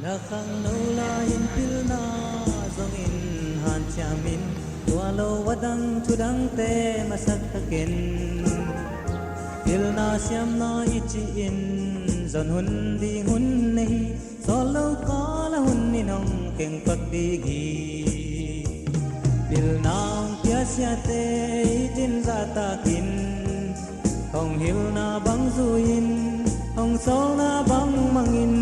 Nakang naulahin pilna zongin han chamin tualo wadang tudang te masaktakin pilna siam na ichiin zon hun di hun nei solo kala hun ninong keng pagdigi pilna piasya te itin zatakin hong hil na bang zuin hong sol na bang mangin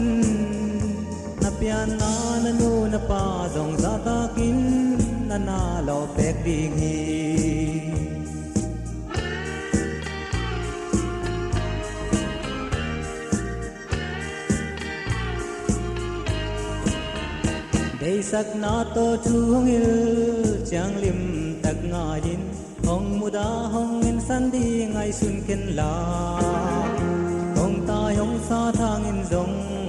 Pian na nanu na pa dong zatakin na nalaw pek dingi Day sak na to chu hongil chang lim tak ngayin hong muda hong in sandi ngai sun ken la hong ta hong sa thang in zong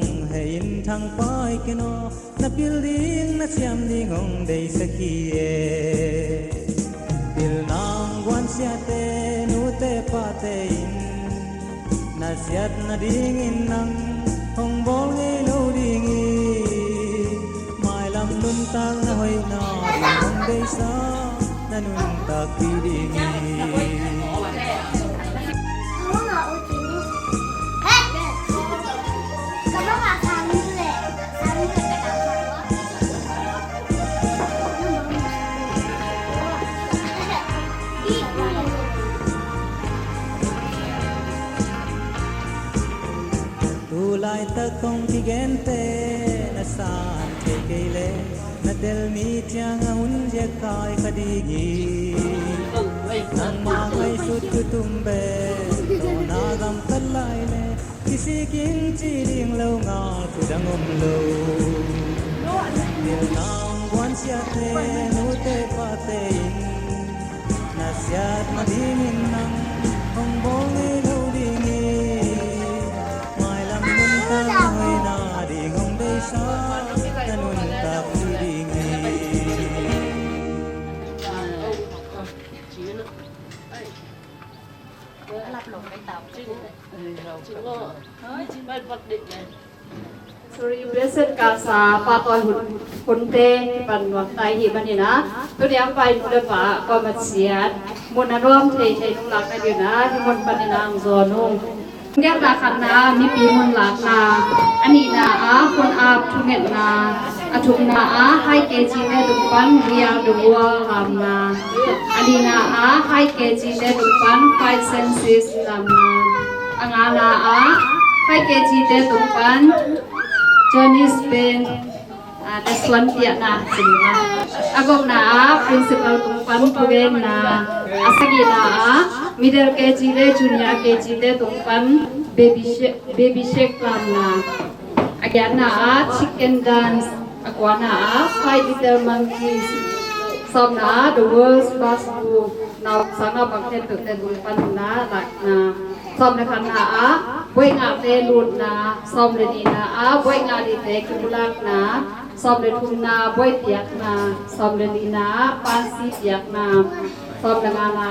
in thang pai keno na building na siam ding hong dei sakie bil nang wan sia te nu te pa te in na siat na ding in nang hong bol nge lo ding i mai lam nun tang na hoi na ding hong dei sa na nun ta ki ding i Tulay ta kong tigente na saan te keile na del mi tiang hun je kai kadigi nan mangai sut kutumbe to nagam kalai le kisi king chi ding lo nga tu dang lo dil nang wan sia te nu te pa te na siat ma ding nang hong bol nge lo ding Hoi na ding hong dei sa nanun ta pi ding Sorry, blessed Casa patoy hunte pan wak tai hi ban ina tu diam pai nu le pa ko mat siat mun na rom thei thei nung lak na di na hi mun ban ina ang zo nungแก้วราคันนามีปีมุนหลากนาอันนี้นาคนอาบทุเงตนาอทุกนาให้เกจีเนดุปันเวียงดูวัวลำนาอันนี้นาให้เกจีเนดุปันไฟเซนซิสลำนาอังอานาให้เกจีเนดุปันจอนิสเป็นแต่ส่วนเดียนาสิมาอากงนา principal ดุปันทุเวนนาอาสกีนา middle kg le junior kg le tungpan baby shake lamna agana chicken dance akwana 5 little monkeys somna the world's best book now sanga bangten tu te tungpan na lakna somna khana boi nga te lut na somle ni na boi nga di te kulak na somle thuna boi piak na somle ni na pansi piak na somna ngana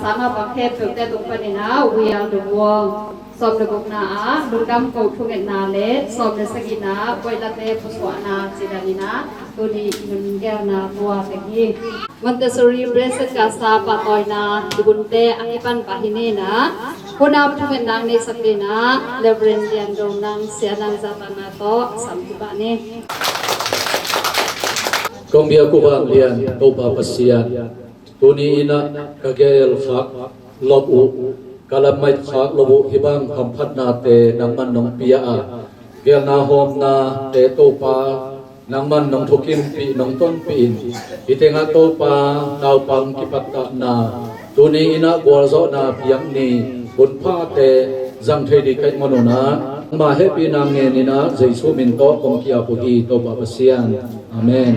sama bangkhet tu te tungpan na we are the world som de gokna lungdam ko thungen na le som de sagina boila te puswana chidanina tuni nungel na tua tegi Montessori blessed Casa patoyna dibunte akipan pahine na kunam thungen nang ne saklina reverend yan dong nang sianang zapana to samtibane Kombia kubang lian topa pasian Tuni ina kagel khak lobu kalamai khak lobu hibang hamphat na te nangman nong pia gel na hom na te topa nangman nong thukim pi nong ton pi itenga topa tau pang kipatta na tuni ina gwalzo na piang ni bunpha te jang thei di kai monona ma happy na nge ni na jaisu min to kong kia pu hi topa pasian amen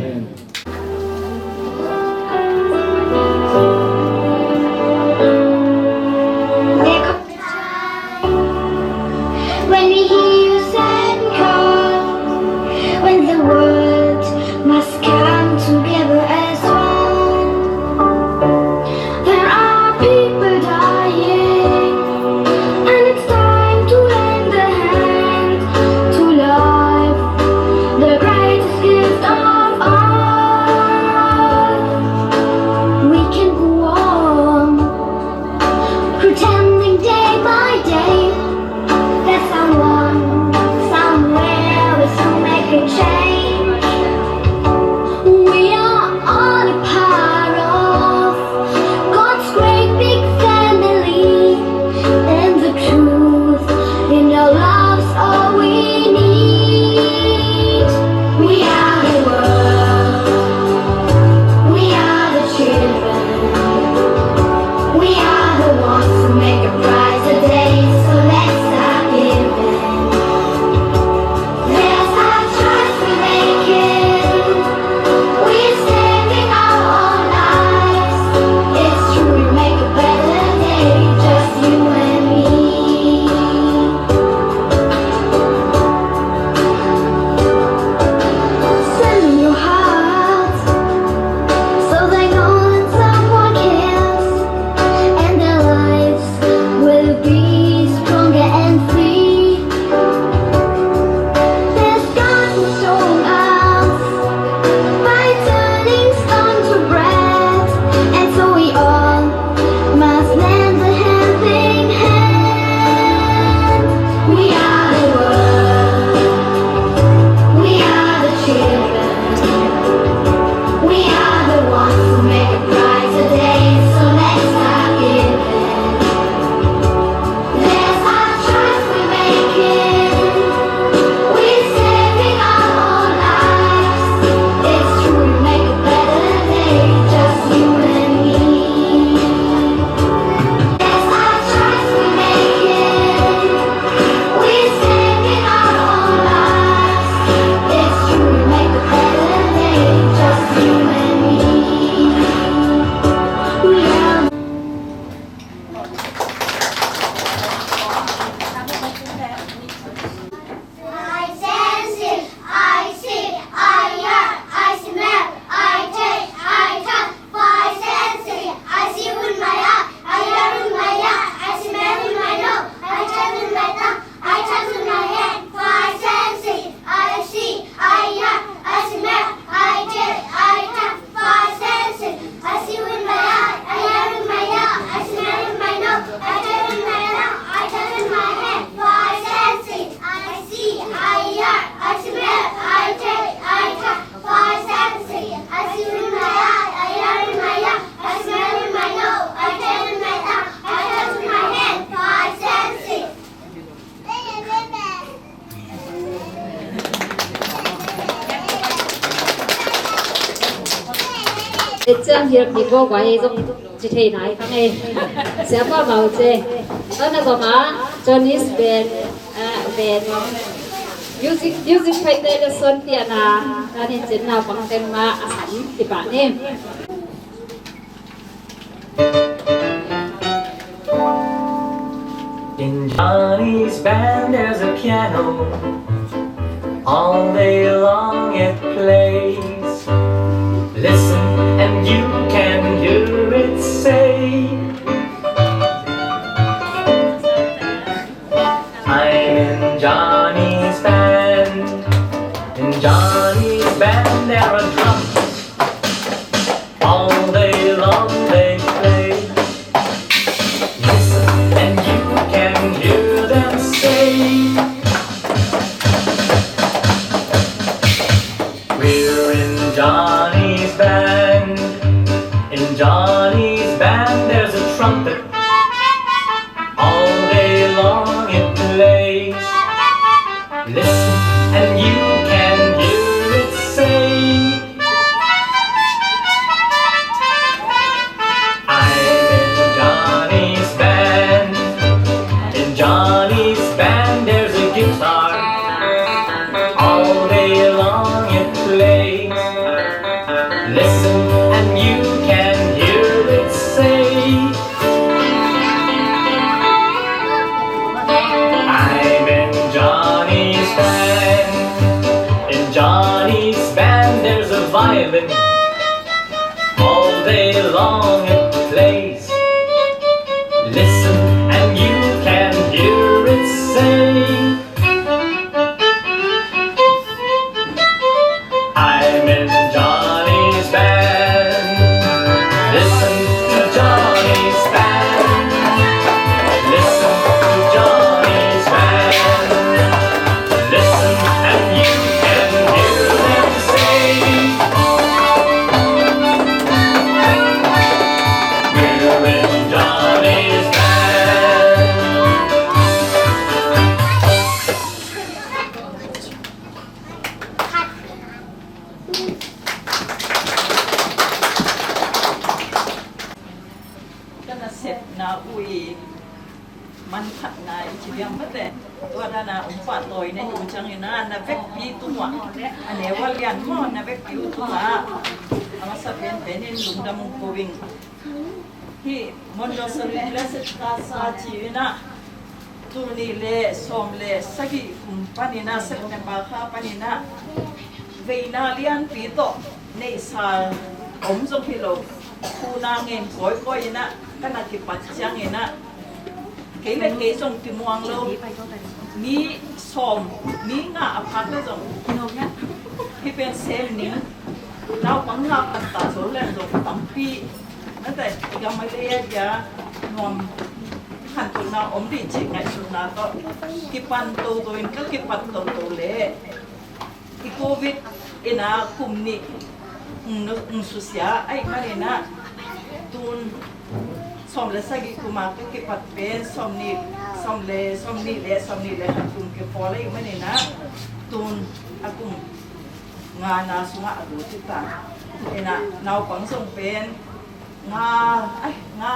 siam hiệp bị vô quái giống chỉ thế này các em sẽ có màu chê đó là có má Johnny's band music phải đây là xuân tiền à ra nên chính là bằng tên mà sắm thì bạn em In Johnny's band there's a piano. All day long it plays. Listen and you can hear it say, I'm in Johnny's band. In Johnny's band there are drums. All day long they play. Listen and you can hear them say, we're in Johnny's band. In Johnny's band there's a trumpet. All day long it plays. Listen and you can hear it say, I'm in Johnny's band. In Johnny's band there's a guitar. All day long it plays. Listen and you can hear it say, I'm in Johnny's band. In Johnny's band there's a violin. All day long it plays. Listen and you can hear it say, I'm in Johnny's band. Listen to Johnny's band. Listen to Johnny's band. Listen and you can hear them say, we're in Johnny's band.ก็น่ะเสร็จนาอุยมันขัดนายชีวิตมันแต่ตัวดานาองค์ป่าลอยในอยู่จังเลยนะนะเวกปีตัวอันนี้ว่าเรียนหม้อนะเวกปีตัวเอามาสับเป็นในหลุมดำมุงโกวิงที่มอนดอสรีเลสตาซาจีนะตัวนี้เลสอมเลสกิคุมปานินะเซปเทมบาคาปานินะเวนาเลียนปีโตในซาอมจงพิโลคูนาเงินก้อยนะก็นาทิปัจจังเงินนะเกี่ยวกับจงติมวงโลมีสอมมีงาอภักเลยจงที่เป็นเซลนิ่งเราบังคับอัตตาโซเลนจงตั้งปีนั่นแต่ยังไม่ได้ยานวมขันตุนาอมดีจิงไงสุนาก็กิปันตัวเองก็กิปันตัวเล่ที่โควิดอินาคุมนี่สุเสียไอ้มาเลยนะตูนสมเลสกิคุมาก็กิปัดเป็นสมนี่เลยคุมเก็บพอเลยมาเลยนะตูนอากุมงานาสุงะดูติตาเอ็นะนาวปังส่งเป็นงา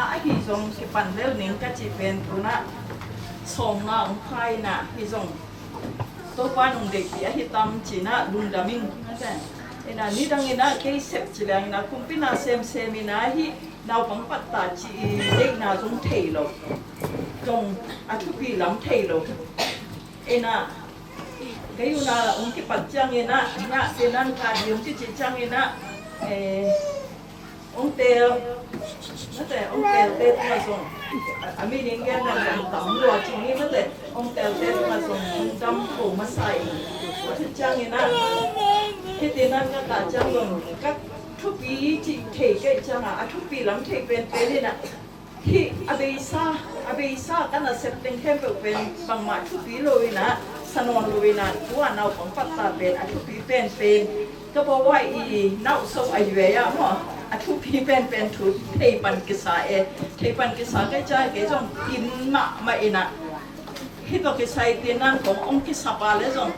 ไอ้ที่ส่งกิปันเลี้ยวหนิงก็จีเป็นตัวนะส่งงาของใครนะที่ส่งตัวป้าหนุ่มเด็กที่ที่ตำจีน่ะลุงดามิงนั่นแหละina nidang ina kay sep chilang ina kumpina sem ina hi naw pang patta chi dei na jong thailo jong athupi lam thailo ina kayuna ongki patjang ina nya senan ka dium chi chang ina ongtel nate ongtel te ma jong ami ningen na tam lo chi ni nate ongtel te ma jong dam ko ma sai wa chang inaที่ตีนั่นก็ตัดจังลงก็ทุกปีที่เทก็จังทุกปีหลังเทเป็นเลยนะที่อเบซ่ากันนะเซปเต็งเข้มเป็นบางมาทุกปีเลยนะสนอนเลยนะตัวเราของปัตตาเป็นทุกปีเป็นก็บอกว่าอีน่าสงไอเวียมั้งทุกปีเป็นทุกเทปันกิสาเทปันกิสาก็จะเกี่ยงกินมาเองนะที่ตัวกิสาตีนั่นขององค์กิสาบาเลยจง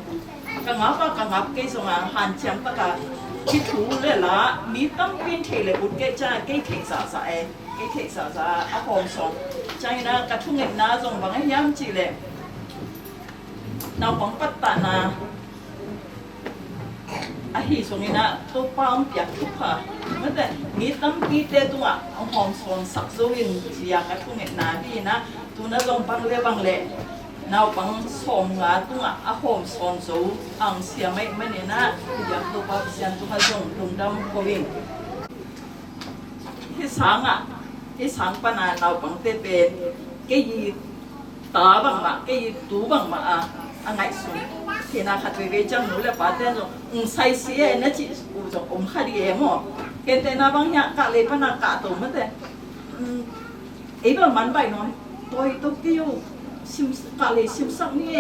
กังงับกังงับกี่ส่งหันเชียงตะกะ ที่ถูเลยละมีตั้งเป็นเทเลยบุญเกจ้าเกเทสาสาเกเทสาสาอาหอมสองใจนะกระทุ่งเงินนาส่งบางย้ำจีเลยนาบังปัตตานาอาหิส่งนี่นะตัวป้ามเปียกทุกค่ะเมื่อแต่มีตั้งปีเตตัวอาหอมสองสักโซวินจียากระทุ่งเงินนาพี่นะตัวนั้นส่งบังเล่บังเล่นาบังส่งงาตัวอาหอมสองโซอังเสียไม่เนี่ยนะอยากตัวป้าเสียนตัวส่งลุงดำโควินที่สังปนานาบังเตเป็นเกยีตาบังมาเกยีตูบังมาอันไหนสุดที่นาขัดไปจังหนูเลยป้าเต้นส่งใส่เสียนะจีกูจะขัดเองมั้งเห็นแต่นาบังเนี่ยกะเลยปนากะตัวมันแต่ไอ้บ้านมันไปน้อยตัวเกี่ยวชิมกะเลยชิมสักนี่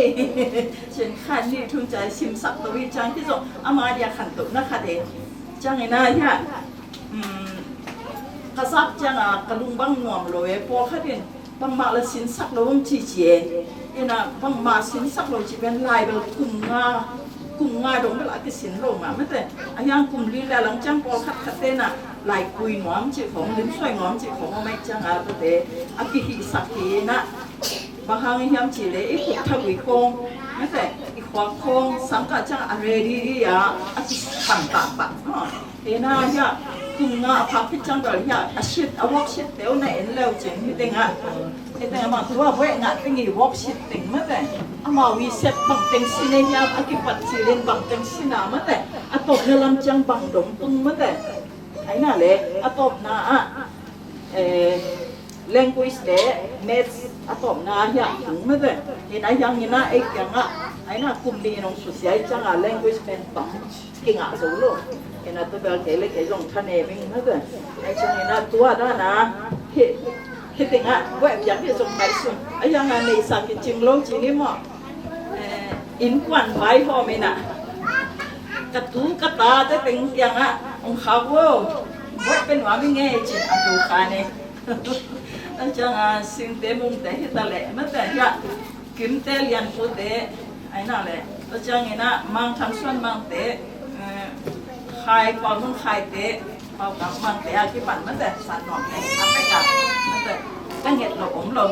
ฉันขันนี่ทุนใจชิมสักตัววิจังที่ส่งอามาเดียขันตุนะขัดเองจังไงนะเนี่ยกษัตริย์จังกระลุงบังหน่วงเลยพอขัดเองบังมาละสินสักเราจีเจนี่นะบังมาสินสักเราจีเป็นลายแบบกุ่มงาดงเวลาที่สินลงมาไม่แต่อายังกุ่มลีแล้วหลังจังพอขัดเต้นลายกุยหนอมจีของลิ้นช่วยหนอมจีของไม่จังตัวเตอภิหิสักทีนะบางครั้งยามจีเลยอีกขุดทวีโคงไม่แต่อีกขวางโคงสังกัดจังอะไรดีอ่ะอาจิต่างเห็นนะเนี่ยกุ่มงาพักพิจังแบบเนี่ยอาชิดอวกชิดเดี๋ยวในเอ็นเร็วจริงที่เต็งอ่ะที่เต็งมาถือว่าเว้ยงานเป็นวกชิดเต็งไม่แต่อามาวิเศษบังเต็งสิเนี่ยยามอากิปัดจีเล่นบังเต็งสินาไม่แต่อาตบเนลำจังบังดงตุงไม่แต่ไอ้น่ะเลยอาตบนาlanguage เด maths อาตบนาเนี่ยถึงไม่แต่เห็นไอ้ยังนี่นะไอ้ยังอ่ะไอ้น่ะกลุ่มนี้น้องสุดใหญ่จังอ่ะ language เป็นปังเก่งอ่ะสูงลูกเห็นนะตัวเบลเกล็กไอ้ลงทะเลวิ่งไม่แต่ไอ้จังนี่นะตัวด้านนะเฮ็ดติงอ่ะเว้ยอยากที่ส่งไปส่งไอ้ยังอ่ะในสักจริงลงจริงนี่มั้งอินควันไว้พอไหมน่ะกระตูกระตาจะเป็นอย่างอ่ะองเขาเว้ยเป็นว่าไม่ไงจริงอ่ะดูขาเนี่ยอาจารย์สิ่งเตมุงเตหิตาเล่ไม่แต่ยากิมเตเลียนพูดเตไอ้นั่นแหละอาจารย์นี่นะมังทำส่วนมังเตขายปอนุ่งขายเตปอกับมังเตอาที่ปั่นไม่แต่สันหนอกเตอันไม่กัดไม่แต่ตั้งเหตุเราอมเรา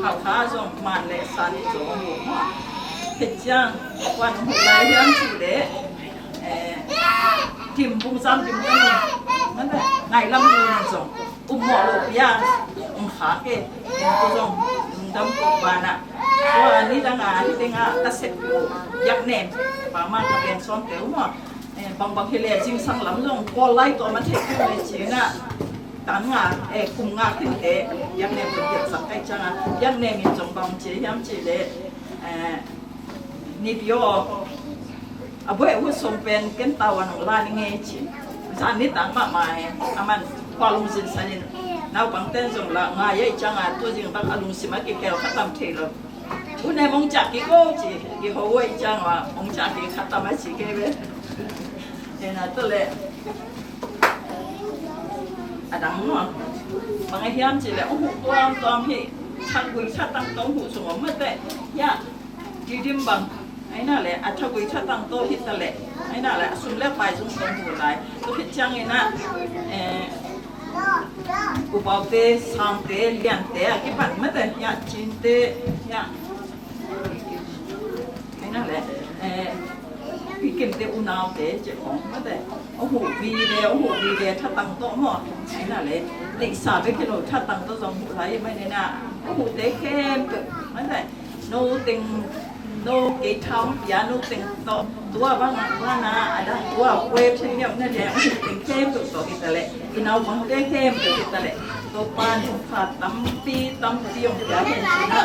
ข่าวค้าส่งมันเลยสันส่งหัวเห็ดจังวันหัวไหลยังสิเดทิมพุงซ้ำทิมกันนั่นแหละไงลำดูนี่ส่งอุ้มหมอลูกยาขาเกะตัวส่งดำกุบานะตัวนี้ดังอ่ะที่ดังอ่ะตัดเสร็จยักแหนมป่ามันก็เป็นซ้อมเต๋อหม้อบางทีเลยจริงสังหลังส่งพอไล่ตัวมันเทขึ้นเลยจีน่ะต่างอ่ะคุมงาขึ้นเตะยักแหนมตัวเดียวสักไอ้จังอ่ะยักแหนมมีจงบางจีย้ำจีเลยนี่พี่อ๋อบ่อยหุ่นส่งเป็นกันตาวันของร้านนี่ไงจีจานนี้ต่างมากมายอามันพอลงสินสันน้าบังเต้นส่งละงายยัยจังอ่ะตัวจริงบังอารมณ์สิมาเกี่ยวขัดตามเทลผู้ในมองจากกี่ก็จีกี่หัวจังว่ามองจากกี่ขัดตามไม่จีเก็บเห็นนะตัวเล่อะดังมั้งบางไอ้ที่อันจีเลยโอ้โหตัวพี่ชักกุยชักตั้งโต๊ะหูสมมติแต่ยาจีดิมบังไอ้น่ะแหละอัชกุยชักตั้งโต๊ะฮิตแหละไอ้น่ะแหละสุ่มเล็กไปสุ่มตรงหูไหลตัวพิจังไอ้น่ะอุปเตสังเตเลียนเตอะกี่ปันไม่แต่ยาจินเตยาไอ้นั่นแหละพี่เก็บเตอุณาวเตเจ้าของไม่แต่โอ้โหวีเดถ้าตั้งโต๊ะหม้อไอ้นั่นแหละเด็กสาวไปกินถ้าตั้งโต๊ะสองหูไหลไม่ได้น่ะโอ้โหเตเข้มเกิดไม่แต่โน้ติงโน้เกยทำยาโน้ติงโตตัวบ้างว่านะอะไรตัวเวฟเช่นเดียวนั่นแหละติงเข้มตัวตัวอิตาลีกินเอาบางเตเข้มตัวอิตาลีตัวปานขาดตั้มปีองยาเห็นจีน่ะ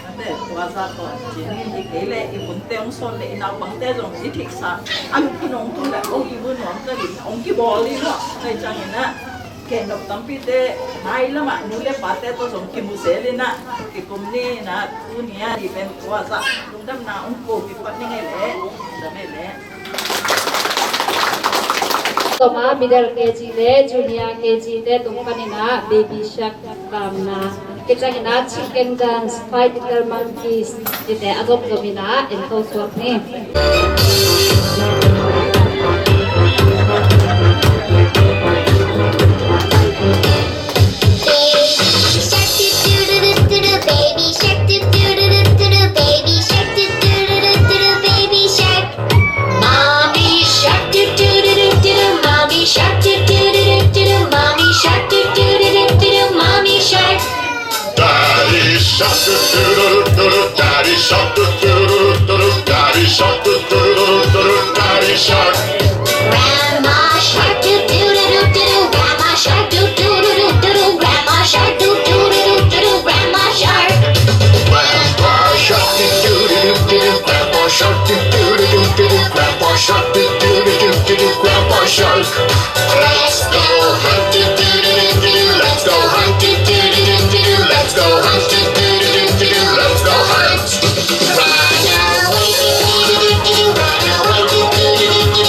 นั่นแหละตัวซาตัวจีนี่ที่เกเลยอีบุญเตองโซนเลยอีนาบางเตจงที่ถิกซาอันพี่น้องตัวแหละโอ้ยบุญน้องก็ดิองกี้บอลเลยเนาะในจังเห็นนะแกนดตั้มปีเตนายละมาหนูเล่ปาเตตัวสงกิมุเสเลยนะกิกุมนี่นะตัวนี้ดีเป็นตัวซาลุงดำนาองโกกิปัดยังไงแหละจะไม่แหละต่อมา middle kg และ junior kg แต่ตรงกันนี่นะ baby shark ตามนะกิจกรรม chicken dance fight little monkeys แต่อารมณ์ก็มีนะเอ็นโตสวดนี่ shark, do do do do do, daddy shark, do do do do do, daddy shark, do do do do do, daddy shark. Grandma shark do do do do do, Grandma shark do do do do do, Grandma shark do do do do do, Grandma shark. Grandpa shark, do do do do do, Grandpa shark, do do do do do, Grandpa shark, do do do do do, Grandpa shark. Let's go hunt, do do do do do, let's go hunt, do do do do do, let's go hunt, do do do do do, let's go hunt. Run away, do do do do do, run away, do do do do do.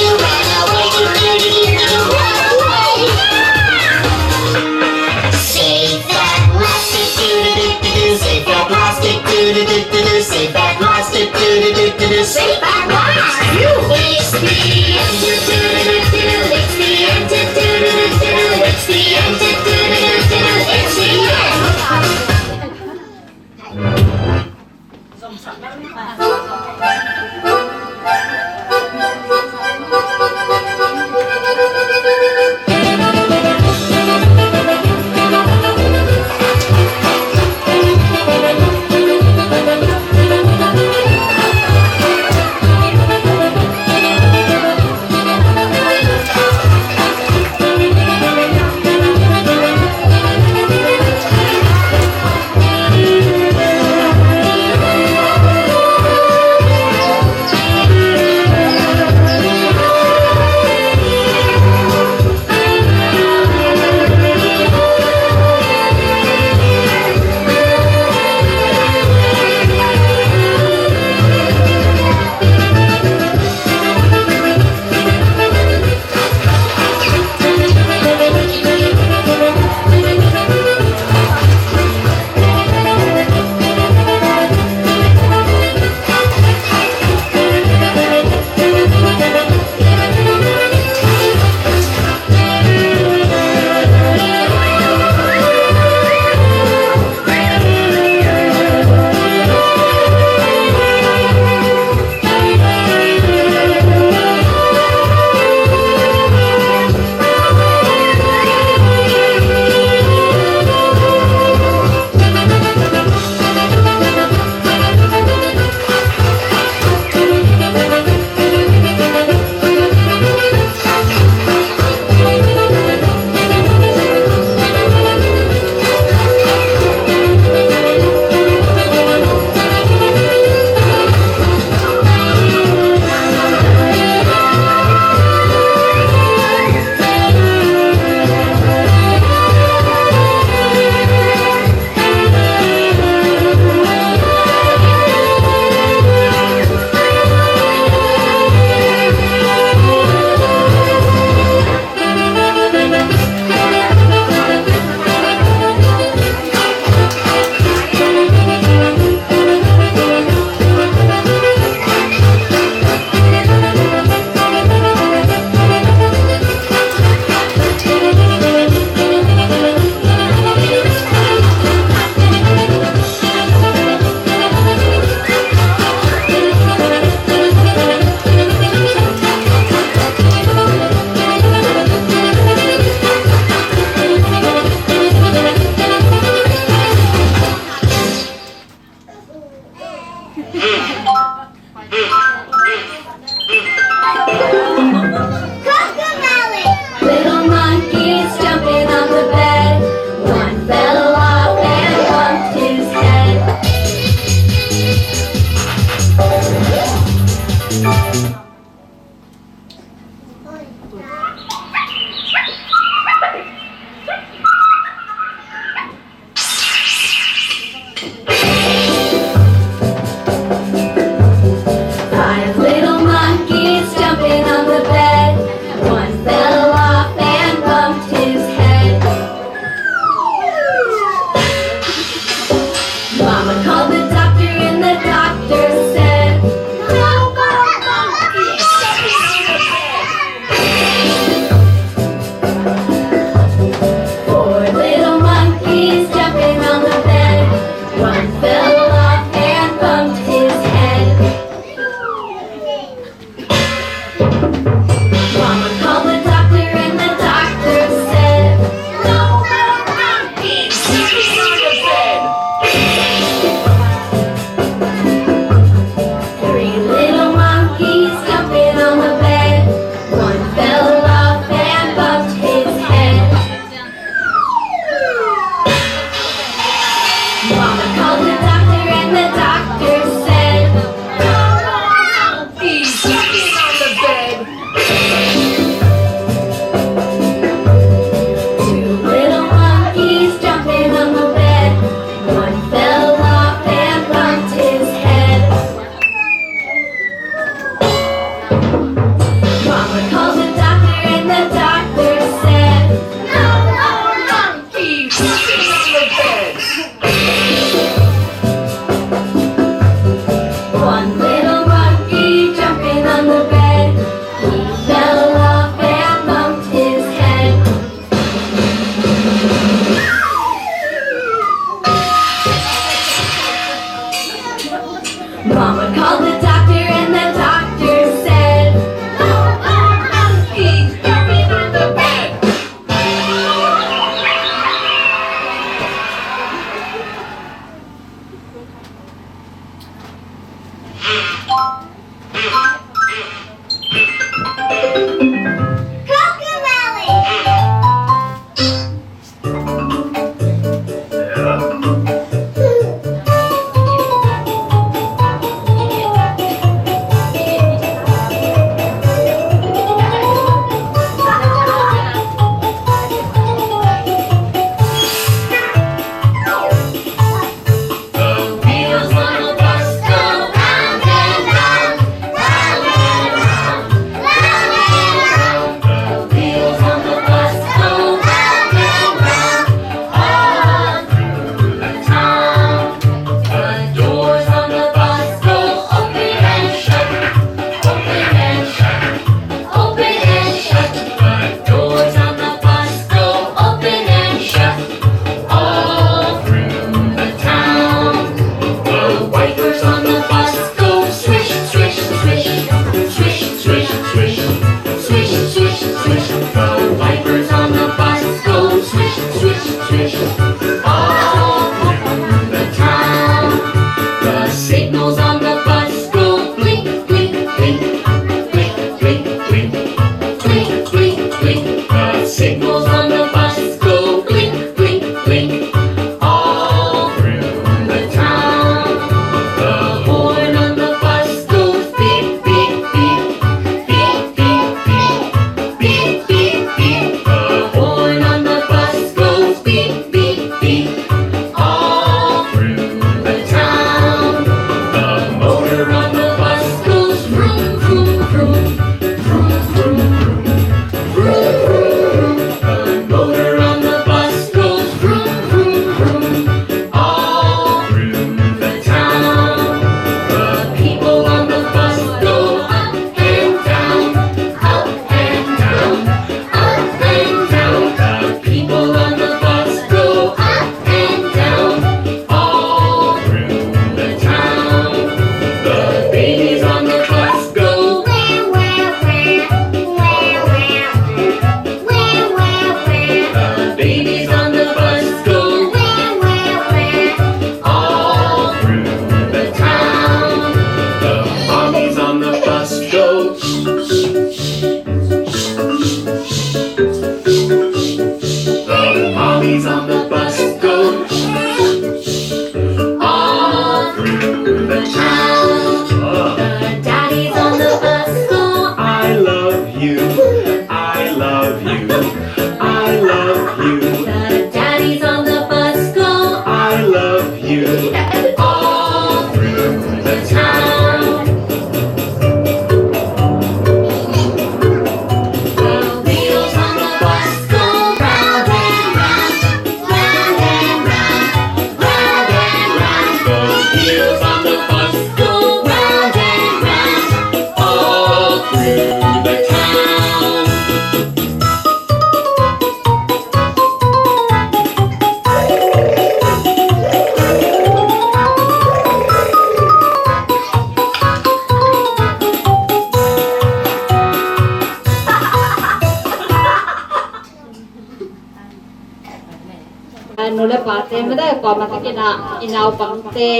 le pa te ma da ko ma ta ki na inau pang te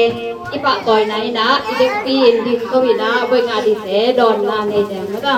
ipa toy na ina idek pi din ko ina boi nga di te don na nei te ma da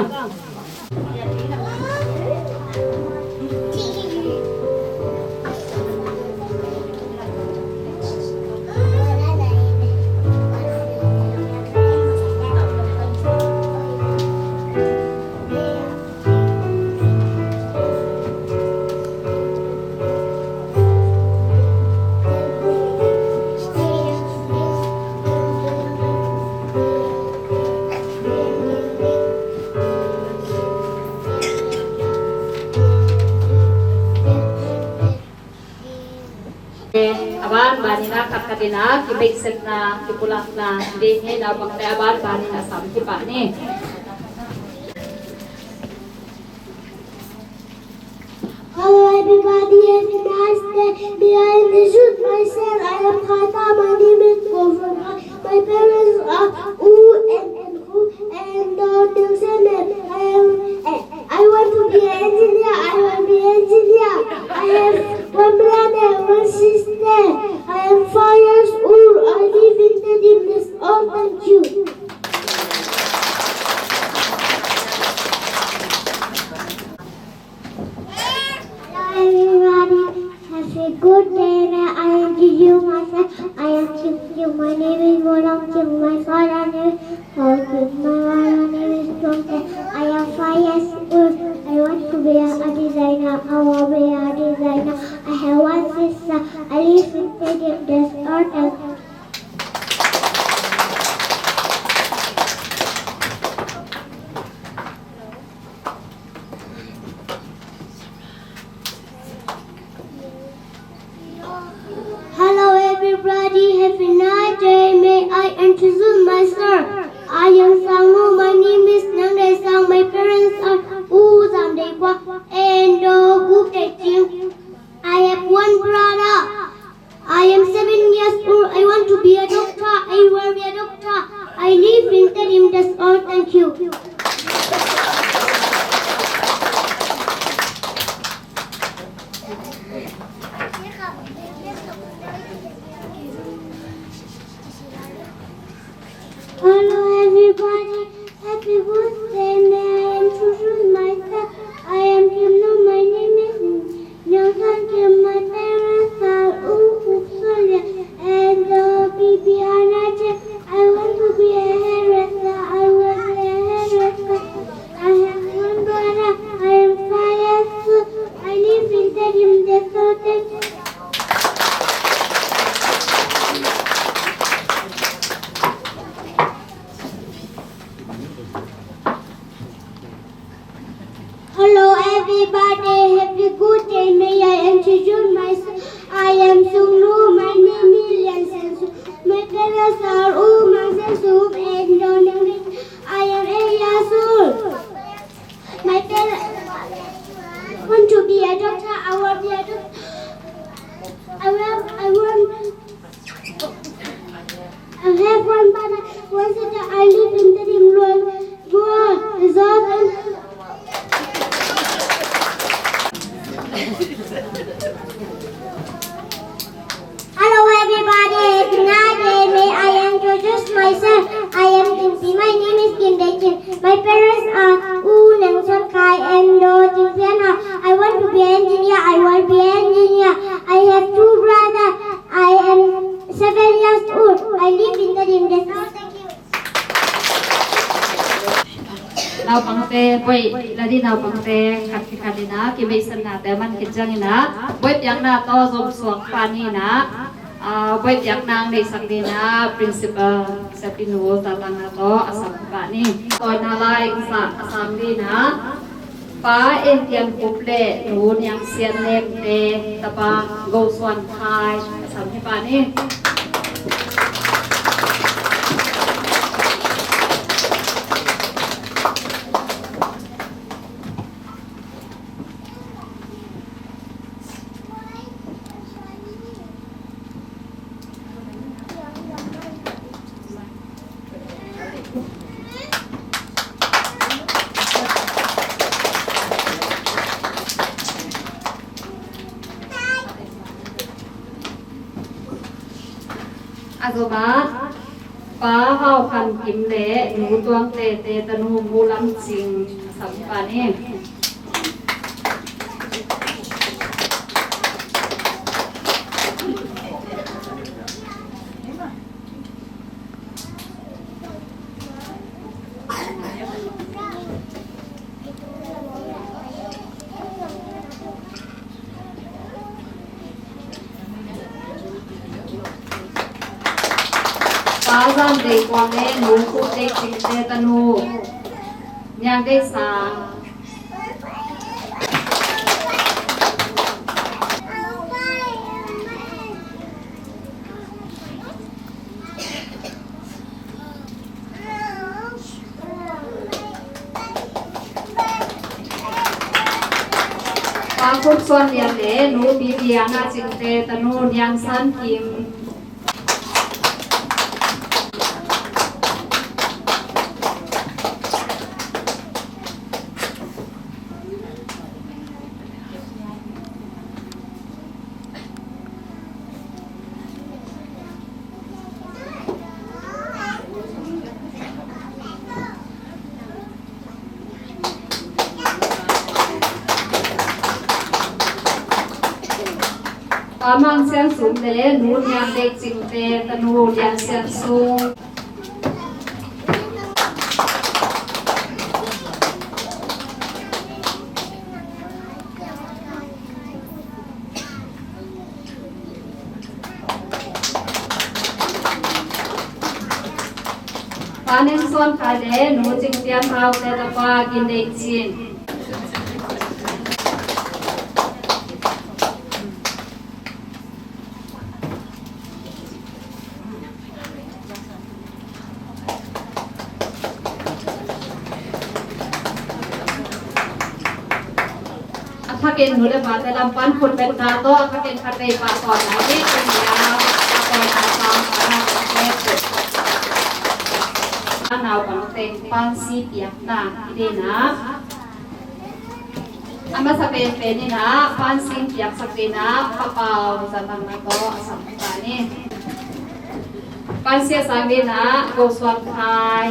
aban bani na kakatina ki basic na ki pulak na di ni na bang te aban bani na sam ki pa ni Hello everybody, have a nice day. May I introduce myself? I am Casa. My name is Gopher. My parents are Oo and Who and I want to be an engineer. I want to be an engineer. I have one brother, one sister. I am 5 years old. I live in Tedim. That's all. Thank you. Everybody, have a good day. May I introduce myself? I am Ching. My name is Wolong Ching. My father name is Hong Ching. My mother name is Chong Ching. I am 5 years old. I want to be a designer. I want to be a designer. I have one sister. I live in Tedim. That's all. Thank you. Hello everybody, have a nice day. May I introduce myself? I am Sangmu. My name is Nang Dae Sang. My parents are Oo Sam Dae Kwa and Gu Tae Ching. I have one brother. I am 7 years old. I want to be a doctor. I will be a doctor. I live in Tedim. That's all. Thank you. Hello everybody, happy birthday. May I introduce myself? I am Kim No. My name is Nyongsan Kim. My parents are Oo Solia and Bibi Anache. I want to be a hairdresser. I will be a hairdresser. I have one brother. I am 5 years old. I live in Tedim. That's all. Thank you. Hello everybody, happy good day. May I introduce myself? I am Sung Lu. My name is Lian Sen Su. My parents are Oo Mang Sen Su and Don Yang Rin. I am 8 years old. My parents want to be a doctor. I will be a doctor. I have one brother, one sister. I live in Tedim Road. Resort and hello everybody, good night. May I introduce myself? I am Kimpi. My name is Kim Dae Kim. My parents are Oo Nang Son Kai and Do Jin Pian Ha. I want to be an engineer. I want to be an engineer. I have 2 brothers. I am 7 years old. I live in Tedim. That's all. Thank you. nau pang te boi la di nau pang te khat ki khat na ki bei san na te man ki jang na boi piang na to zom suang pa ni na boi piang nang nei sak di na principal sapinu ta tang na to asam pa ni toy na lai sa asam di na pa en tiang pup le nu yang sian lem te ta pa go swan khai asam hi pa ni อาโซมาป้าเฮาพันกิมเละหนูตวงเตเตตะนูมูลำจิงสัมปานี่ป้าซ้ำเด็กกว่าแม่หนูพูดเด็กจิงเตตะนูยังได้สางป้าคุกส่วนเรียนเละหนูบีเบียนาจิงเตตะนูยังสั้นกิมป้ามังเสียงสูงเละหนูยังเด็กจิงเตตะนูยังเสียงสูงป้าเน้นส่วนขายเละหนูจิงเตียนเท้าแต่ตะปากินเด็กจีนถ้าเกินหนูได้มาแต่ลำปันคนเป็นกาโต้ถ้าเกินคาเตปาก่อนแล้วนี่เป็นยาวก่อนตาตามปาเล็บหนาวปังเต็งปันซีเปียกหนาที่ดีนะอามาสเปนเป็นนี่นะปันซีเปียกสักทีนะปะเปาจะตั้งนะก็สัมภานี่ปันเสียสังดีนะโกสวรรค์ไทย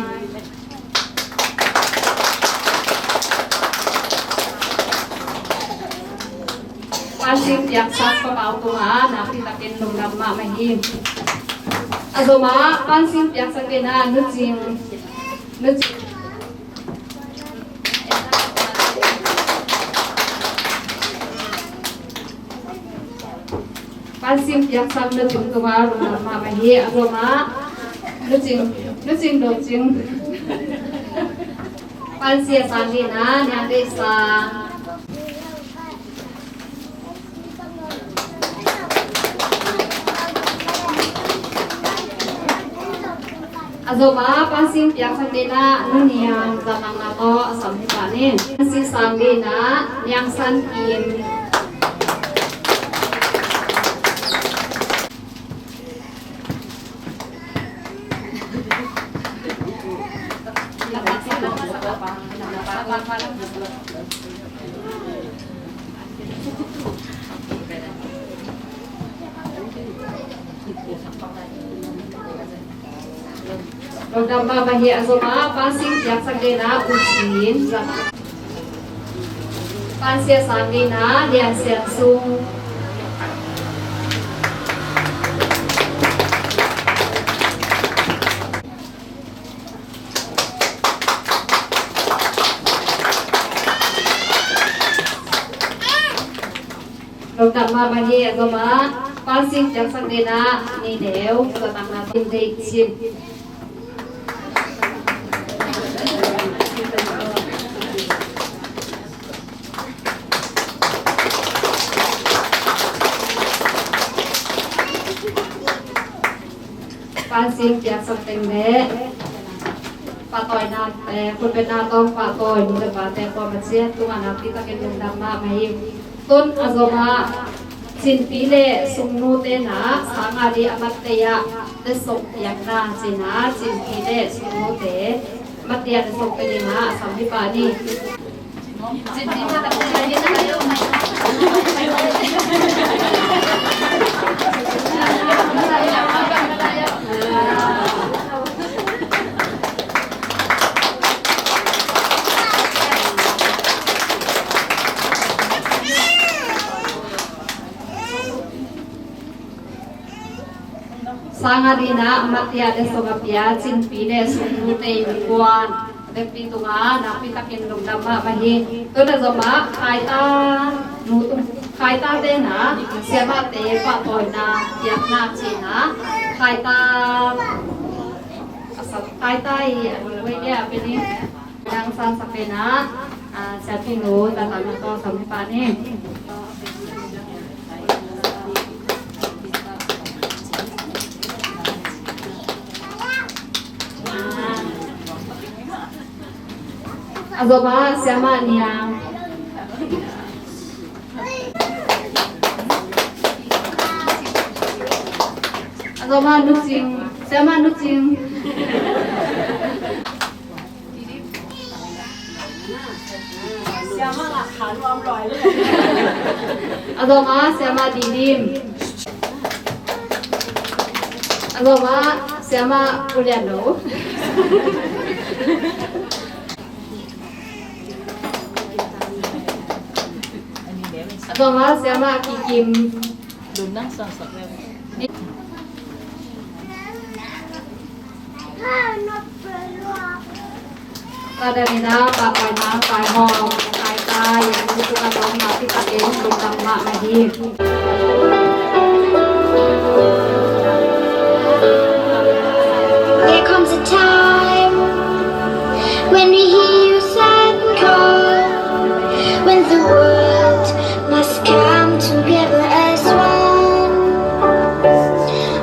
ปันซิมอยากซักกระเป๋าตัวนะที่ตะเป็นลงดำมาไม่หิมอาโซมาปันซิมอยากสักเป็นนึกจริงปันซิมอยากสักนึกจริงตัวลงดำมาไม่หิอาโซมานึกจริงโดนจริงปันเสียสังดีนะยังได้สังอาโซมาปันซิมอยากสักดีนะนุ่นยังจะนั่งนาโต้สัมผัสนี่ปันซิสังดีนะยังสันกิมลงดำมาบาเฮียอาโซมาปันซิมอยากสักดีนะอุชินปันเสียสังดีนะเรียนเสียงสูงลงดำมาบาเฮียอาโซมาปันซิมอยากสักดีนะนี่เดียวจะตั้งนาทีเด็กชิมปาซิงอยากสักเต็งเละปาต่อยนาแต่คนเป็นนาต้องปาต่อยดูแต่ปาแต่พอมาเสียตัวนาที่ตะเกียบดำมาไม่ต้นอาโซมาสินปีเล่สุงนูเตนะสางาดีอมัตเตยะได้ส่งอย่างนาสินะสินปีเล่สุงนูเตมัตเตยะได้ส่งไปดีนะสามีปานี่สินปีถ้าตะกุยยืนอะไรอยู่ไหม Sangarina Matia de Sogapia, Chinpi de Sunute Buan, the Pitunga, Napitakin Lundama Mahi, Tudazoma, Kaita Dena, Siamate, Patoina, Yatna China, Kaita, Wedia, Penny, Yang San Sapena, Satino, Tatamato, Sampani. Azoma siapa niang? Azoma nucing, siapa nucing? Siapa nggak halu roy? Azoma siapa Tedim? Azoma siapa Puliano? Azoma siapa Kikim? Lunang sang lew. Pada nina papana pai hong pai tai yang itu kan mati pakai lutang mak mahir. There comes a time when we hear you sad and cold, when the world must come together as one.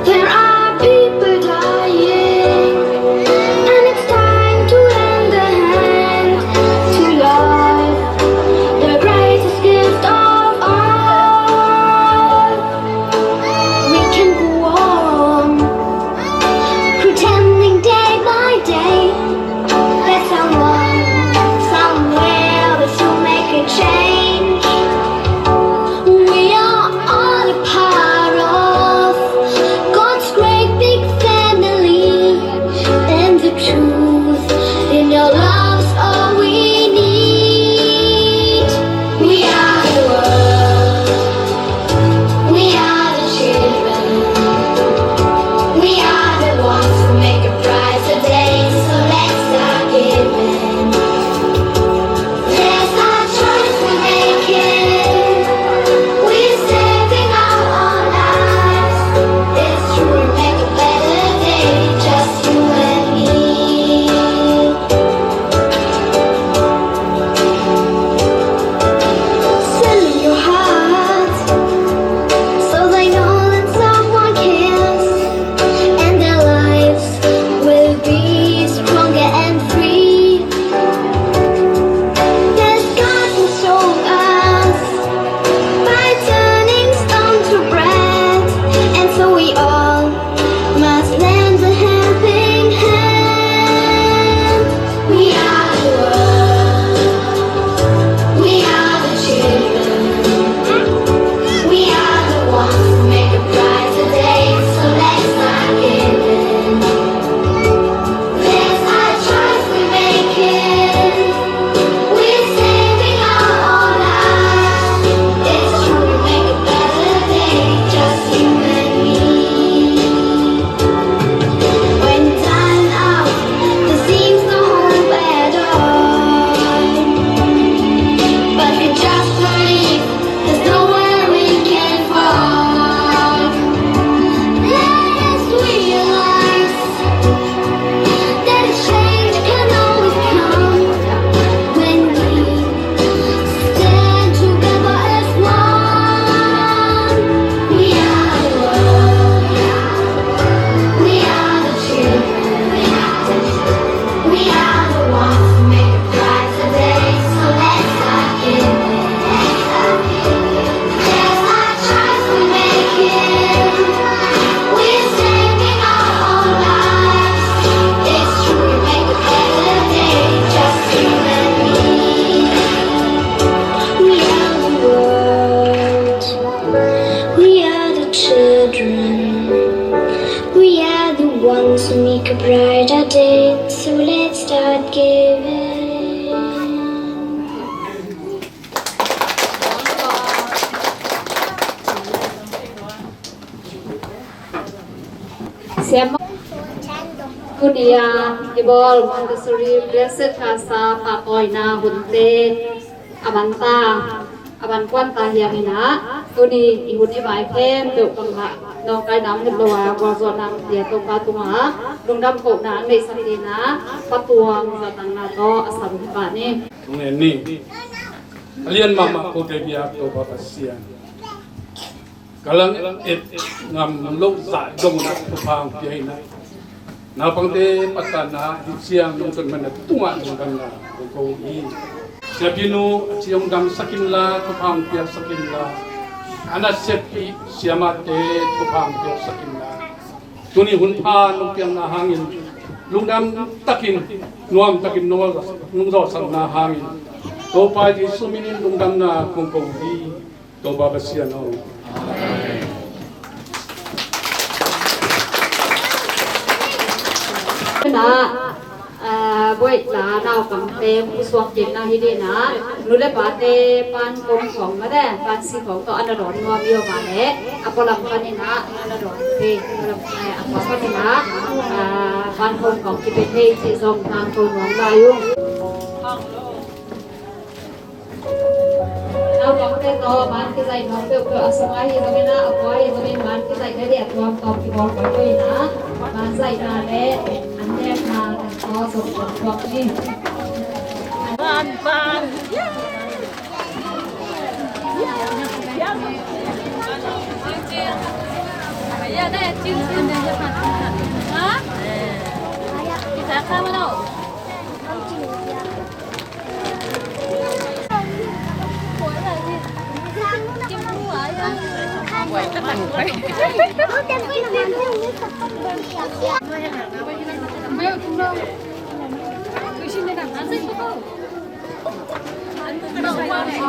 There are people dying, and it's time to lend a hand to life, the greatest gift of all. We can go on pretending day by day that someone somewhere will make a change. We are all a part of God's great big family, and the truth in your love's all we need. We are the world, we are the children, we are the ones who make a brighter day, so let's start giving. There's our choice we're making. We're saving our own lives. It's true, we'll make a better day, just you and me. Send me your heart, so they know that someone cares, and their lives will be stronger and free. There's God who showed us by turning stone to bread, and so we all must lend a helping hand. We are the world, we are the children, we are the ones who make a brighter day, so let's start giving. There's our choice we're making. We're saving our own lives. It's true, we'll make a better day, just you and me. When time's out, there seems no hope at all. But we just believe there's nowhere we can fall. Let us realize that a change can always come when we stand together as one. We are the world, we are the children, we are the ones who make a brighter day, so let's start giving. There's our choice we're making. We're saving our own lives. It's true, we make a better day, just you and me. We are the world, we are the children, we are the ones who make a brighter day, so let's start giving. Siapa Kunia Ibol Montessori Blessed Casa Patoina Hunte Abanta Aban Kwanta Hiamina Kuni Ihuni Bai Phem Được Bằng Hạ Nong Kai Nam Hiệp Loa Qua Dọn Nam Địa Tông Ba Tung Hạ Lung Đam Cổ Nang Nê Sang Đi Ná Phát Tuang Và Tăng Na To Asam Hiệp Bạn Nê Ni Alian mama ko te bia to ba pasian kalang et ngam lo za dong na to phang pi na na pang te patana di siang nong ton man tunga nong dang na ko I sabino siang dang sakin la to phang pi sakin la ana sepi siama te to phang pi sakin la tuni hun pha nong kyang na hangin lungdam takin nuam takin nol nung zo sang na hangin to pa di suminin lungdam na kung kong di to ba basian ho na buổi là nào cầm tem suốt chuyện nào hi đi na lúc đấy bạn te pan công phòng mà đấy pan si phòng to anh đón ngon nhiều mà đấy apa làm pan ini na anh đón thế làm này apa pan ini na pan công phòng chỉ bên đây chỉ dùng thang công ngon là yung nào cầm cái to bạn cái dây nón bèo bèo asal hi rồi na apa hi rồi bạn cái dây cái đẹp tuam tuam cái bóng cái thôi na bạn dây na đấy anh đẹp na có số tuam đi Pan pan Bây đây chim chim đây cho bạn hả? Đi ra khám ở đâu? Chim cú ở quay tất cả quay mấy ông chim đâu? Tôi xin đây làm ăn gì không? Anh đâu qua này?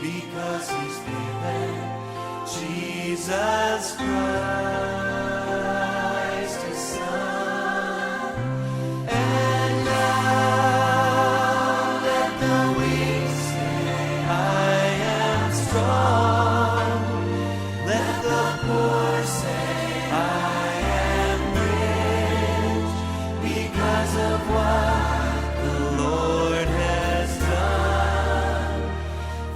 Because he's given Jesus Christ his Son. And now let the weak say, I am strong. Let the poor say, I am rich, because of what the Lord has done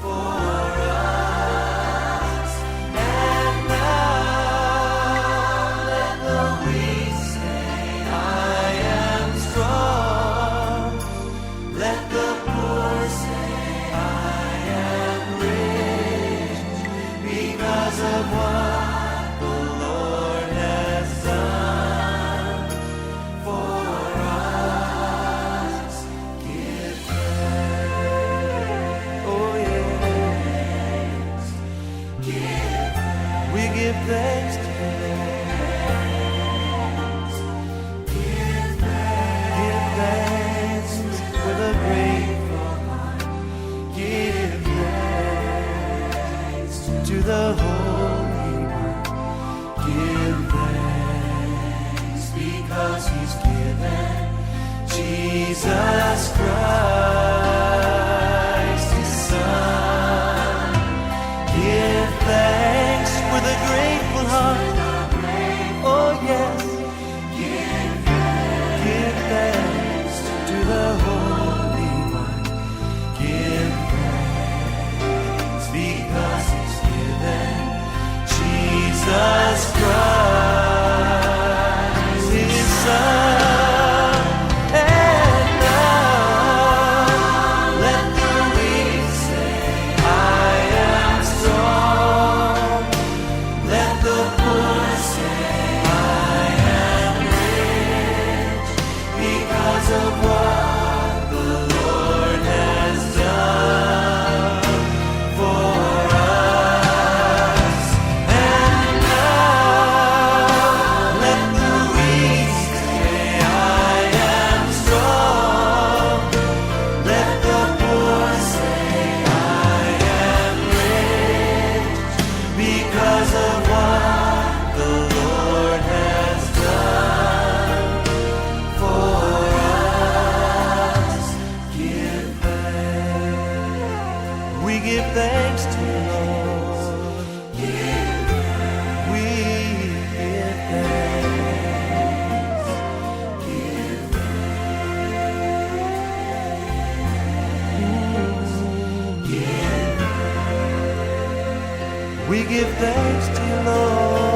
for us. And now let the weak say, I am strong. Let the poor say, I am rich, because of what the Lord has done for us. Give thanks. Oh yes. We give thanks to Give thanks with a grateful heart. Give thanks to the Holy One. Give thanks because he's given Jesus Christ give thanks to you, Lord.